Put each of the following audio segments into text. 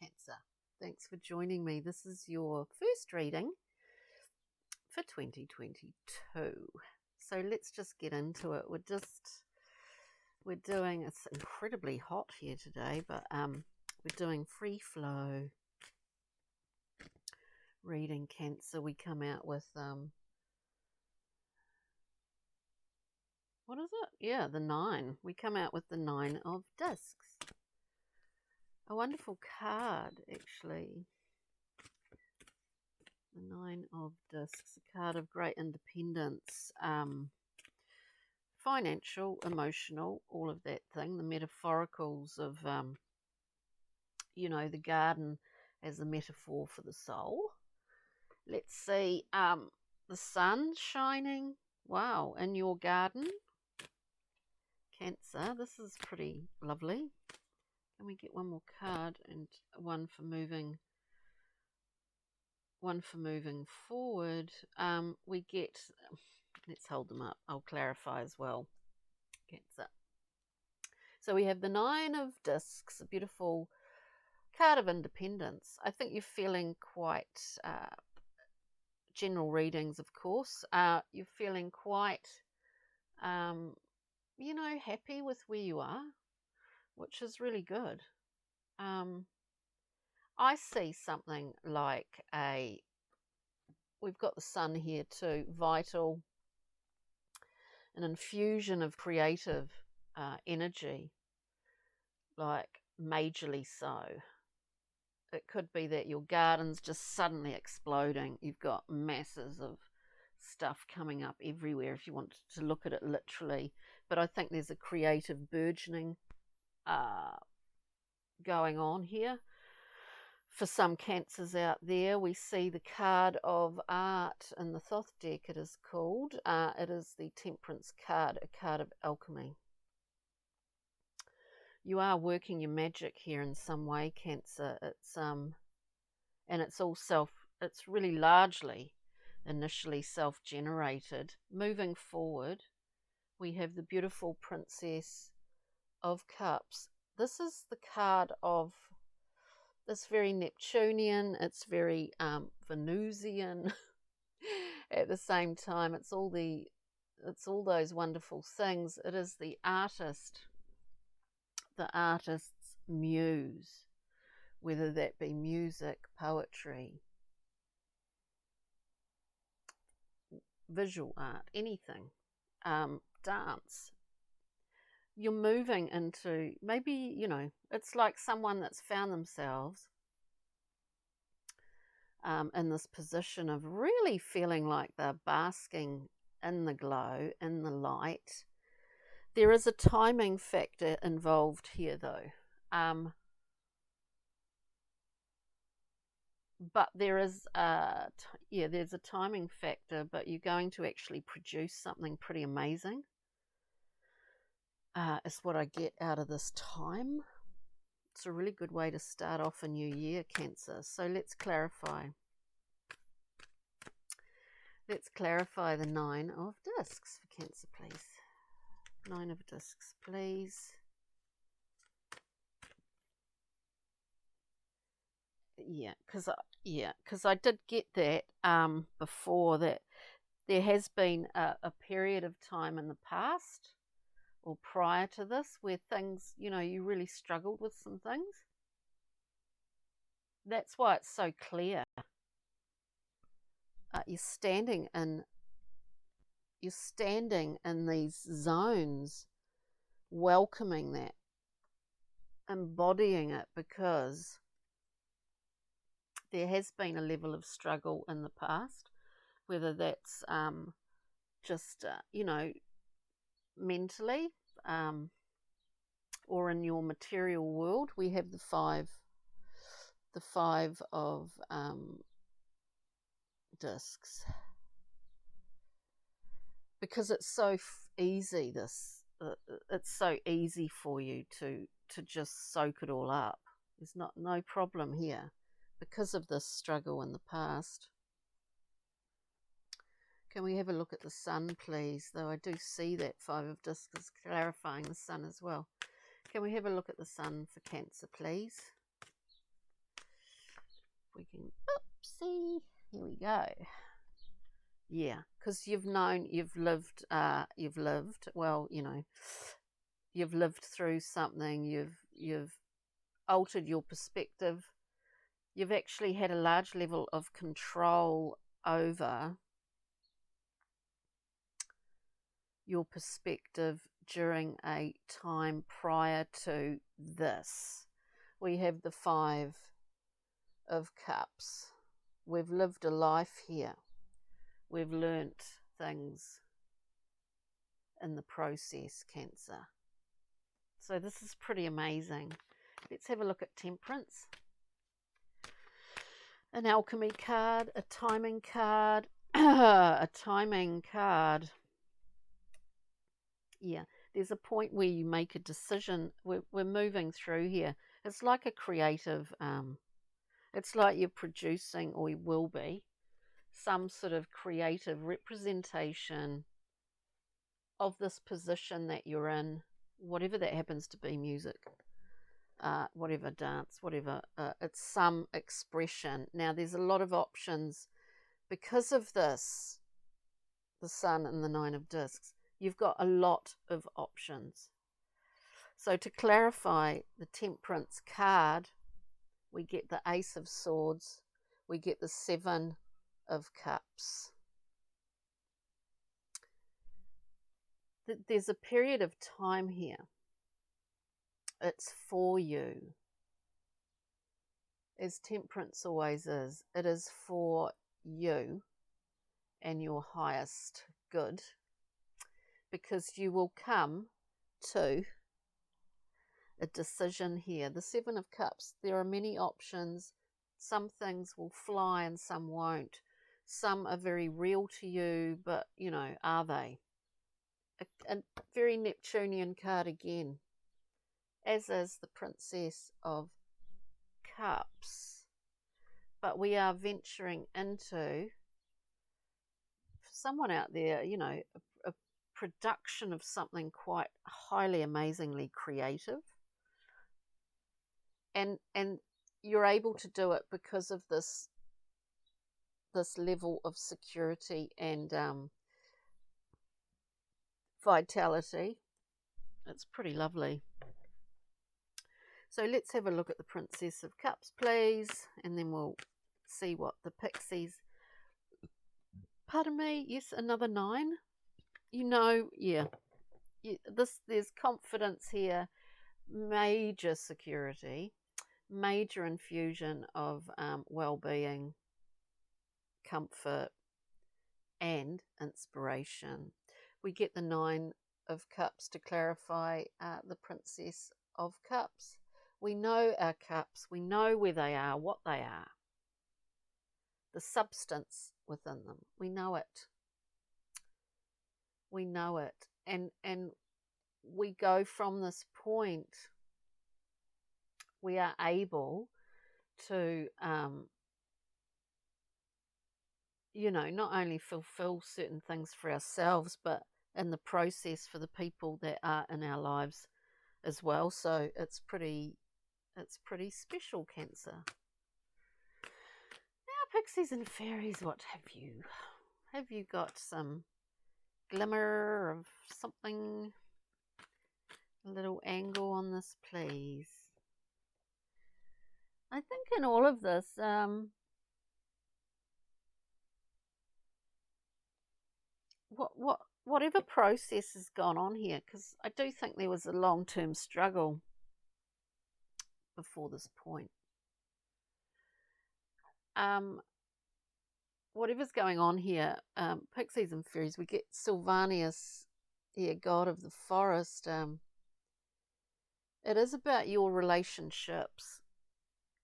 Cancer. Thanks for joining me. This is your first reading for 2022. So let's just get into it. We're doing, it's incredibly hot here today, but we're doing free flow reading Cancer. We come out with what is it? Yeah, the 9. We come out with the 9 of discs. A wonderful card, actually. The 9 of discs, a card of great independence, financial, emotional, all of that thing. The metaphoricals of, the garden as a metaphor for the soul. Let's see, the sun shining, wow, in your garden. Cancer, this is pretty lovely. Can we get one more card and one for moving forward? We get, let's hold them up. I'll clarify as well. Cancer. So we have the 9 of discs, a beautiful card of independence. I think you're feeling quite, general readings, of course. You're feeling quite, happy with where you are, which is really good. I see something like we've got the sun here too, vital, an infusion of creative energy, like majorly so. It could be that your garden's just suddenly exploding. You've got masses of stuff coming up everywhere if you want to look at it literally. But I think there's a creative burgeoning going on here. For some Cancers out there, we see the card of art in the Thoth deck, it is called. It is the Temperance card, a card of alchemy. You are working your magic here in some way, Cancer. It's and it's all it's really largely initially self-generated. Moving forward, we have the beautiful Princess of Cups. This is the card of, it's very Neptunian, it's very Venusian at the same time. It's all those wonderful things. It is the artist's muse, whether that be music, poetry, visual art, anything, dance. You're moving into, maybe, it's like someone that's found themselves in this position of really feeling like they're basking in the glow, in the light. There is a timing factor involved here, though. But there is, there's a timing factor, but you're going to actually produce something pretty amazing. Is what I get out of this time. It's a really good way to start off a new year, Cancer. So let's clarify. Let's clarify the 9 of discs for Cancer, please. 9 of discs, please. Yeah, because I did get that before, that there has been a period of time in the past or prior to this where things, you really struggled with some things. That's why it's so clear. You're standing in these zones, welcoming that, embodying it, because there has been a level of struggle in the past, whether that's just mentally, or in your material world. We have the 5 of discs, because it's so easy. It's so easy for you to just soak it all up. There's no problem here because of this struggle in the past. Can we have a look at the sun, please? Though I do see that 5 of discs is clarifying the sun as well. Can we have a look at the sun for Cancer, please? we can, oopsie, here we go. Yeah, because you've lived, well, you've lived through something, you've altered your perspective, you've actually had a large level of control over your perspective during a time prior to this. We have the 5 of Cups. We've lived a life here. We've learnt things in the process, Cancer. So this is pretty amazing. Let's have a look at Temperance. An alchemy card, a timing card, a timing card. Yeah, there's a point where you make a decision. We're moving through here. It's like a creative, it's like you're producing, or you will be, some sort of creative representation of this position that you're in, whatever that happens to be, music, whatever, dance, whatever, it's some expression. Now, there's a lot of options because of this, the Sun and the 9 of Discs. You've got a lot of options. So to clarify the Temperance card, we get the Ace of Swords, we get the 7 of Cups. There's a period of time here. It's for you. As Temperance always is, it is for you and your highest good, because you will come to a decision here. The 7 of Cups, there are many options. Some things will fly and some won't. Some are very real to you, but, are they? A very Neptunian card again, as is the Princess of Cups. But we are venturing into, for someone out there, a production of something quite highly, amazingly creative. And you're able to do it because of this level of security and vitality. It's pretty lovely. So let's have a look at the Princess of Cups, please, and then we'll see what the pixies. Pardon me. Yes, another 9. Yeah. There's confidence here, major security, major infusion of well-being, comfort, and inspiration. We get the 9 of Cups to clarify the Princess of Cups. We know our cups. We know where they are, what they are, the substance within them. We know it. We know it. And we go from this point, we are able to, not only fulfill certain things for ourselves, but in the process for the people that are in our lives as well. So it's pretty special, Cancer. Now, pixies and fairies, what have you? Have you got some glimmer of something? A little angle on this, please. I think in all of this, whatever process has gone on here, because I do think there was a long-term struggle before this point. Whatever's going on here, pixies and fairies, we get Sylvanus here, god of the forest. It is about your relationships.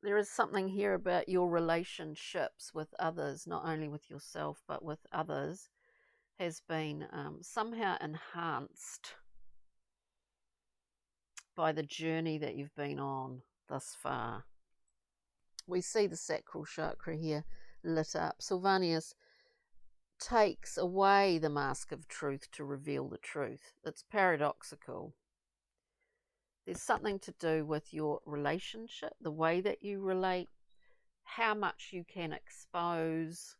There is something here about your relationships with others, not only with yourself, but with others, has been somehow enhanced by the journey that you've been on thus far. We see the sacral chakra here lit up. Sylvanus takes away the mask of truth to reveal the truth. It's paradoxical. There's something to do with your relationship, the way that you relate, how much you can expose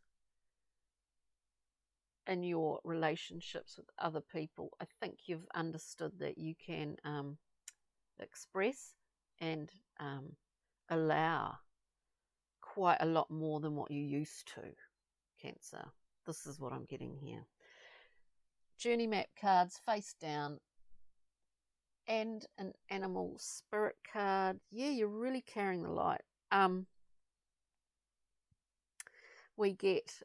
in your relationships with other people. I think you've understood that you can express and allow quite a lot more than what you used to, Cancer. This is what I'm getting here. Journey map cards face down and an animal spirit card. Yeah, you're really carrying the light. We get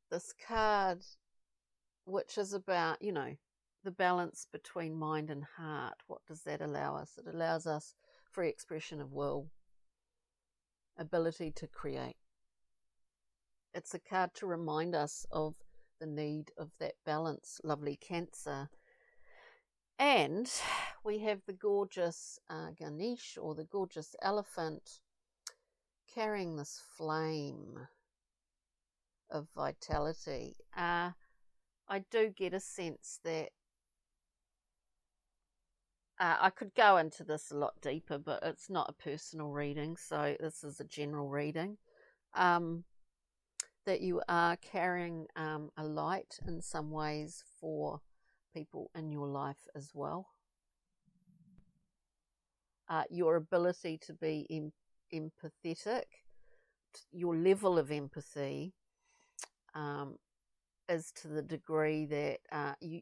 this card, which is about, the balance between mind and heart. What does that allow us? It allows us free expression of will, ability to create. It's a card to remind us of the need of that balance, lovely Cancer. And we have the gorgeous Ganesh, or the gorgeous elephant, carrying this flame of vitality. I do get a sense that I could go into this a lot deeper, but it's not a personal reading, so this is a general reading. That you are carrying a light in some ways for people in your life as well. Your ability to be empathetic, your level of empathy is to the degree that you,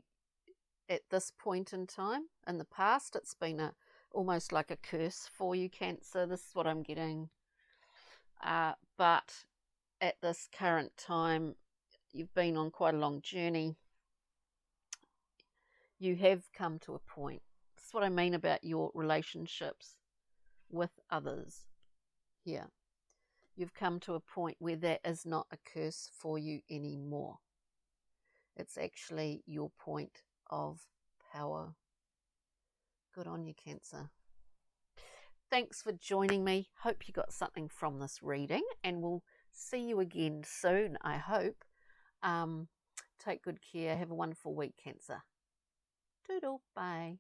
at this point in time, in the past, it's been almost like a curse for you, Cancer. This is what I'm getting. But at this current time, you've been on quite a long journey. You have come to a point. That's what I mean about your relationships with others here. You've come to a point where that is not a curse for you anymore. It's actually your point of power. Good on you, Cancer. Thanks for joining me. Hope you got something from this reading, and we'll see you again soon, I hope. Take good care. Have a wonderful week, Cancer. Toodle. Bye.